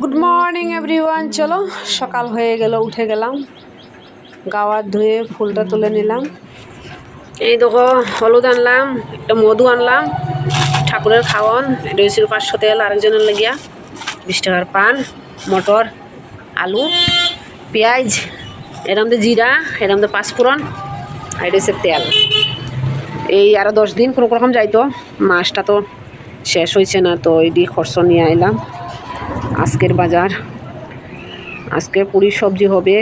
Good morning everyone. চলো সকাল হয়ে গেল, উঠে গেলাম, গাওয়ার ধুয়ে ফুলটা তুলে নিলাম। এই দেখো হলুদ আনলাম, একটা মধু আনলাম, ঠাকুরের খাওয়ান, এটা হচ্ছে 500 তেল, আরেকজনের লাগিয়া 20 টাকার পান, মটর, আলু, পেঁয়াজ, এর মধ্যে জিরা, এর মধ্যে পাঁচফোড়ন, আর এটা হচ্ছে তেল। এই আরও 10 দিন কোনো রকম যাইতো, মাছটা তো শেষ হয়েছে না, তো এই দিয়ে খরচ নিয়ে আইলাম। আজকের বাজার, আজকে পুরি সবজি হবে।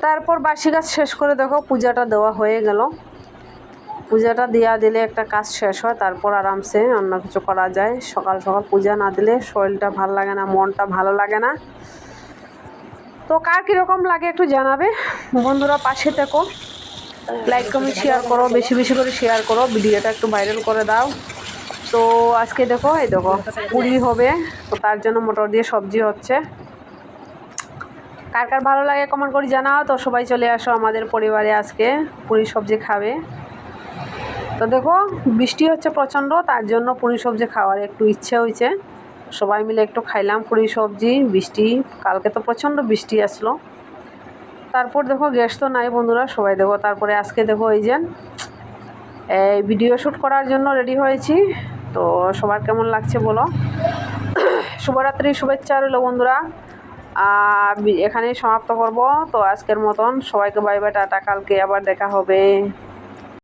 তারপর বাসি কাজ শেষ করে দেখো পূজাটা দেওয়া হয়ে গেল। পূজাটা দেওয়া দিলে একটা কাজ শেষ হয়, তারপর আরামসে অন্য কিছু করা যায়। সকাল সকাল পূজা না দিলে শরীরটা ভালো লাগে না, মনটা ভালো লাগে না। তো কার কীরকম লাগে একটু জানাবে বন্ধুরা, পাশে থেকো, লাইক কমেন্ট শেয়ার করো, বেশি বেশি করে শেয়ার করো, ভিডিওটা একটু ভাইরাল করে দাও। তো আজকে দেখো এই দেখো পুরি হবে, তো তার জন্য মটর দিয়ে সবজি হচ্ছে। কার কার ভালো লাগে কমেন্ট করে জানাও। তো সবাই চলে আসো আমাদের পরিবারে, আজকে পুরি সবজি খাবে। তো দেখো বৃষ্টি হচ্ছে প্রচণ্ড, তার জন্য পুরি সবজি খাওয়ার একটু ইচ্ছে হয়েছে। সবাই মিলে একটু খাইলাম পুরি সবজি। বৃষ্টি কালকে তো প্রচণ্ড বৃষ্টি আসলো। তারপর দেখো গ্যাস তো নাই বন্ধুরা, সবাই দেখো। তারপরে আজকে দেখো এই যে এই ভিডিও শ্যুট করার জন্য রেডি হয়েছি। তো সবার কেমন লাগছে বলো। শুভরাত্রি শুভেচ্ছা রইল বন্ধুরা। এখানেই সমাপ্ত করব। তো আজকের মতন সবাইকে বাই বাই, টাটা, কালকে আবার দেখা হবে।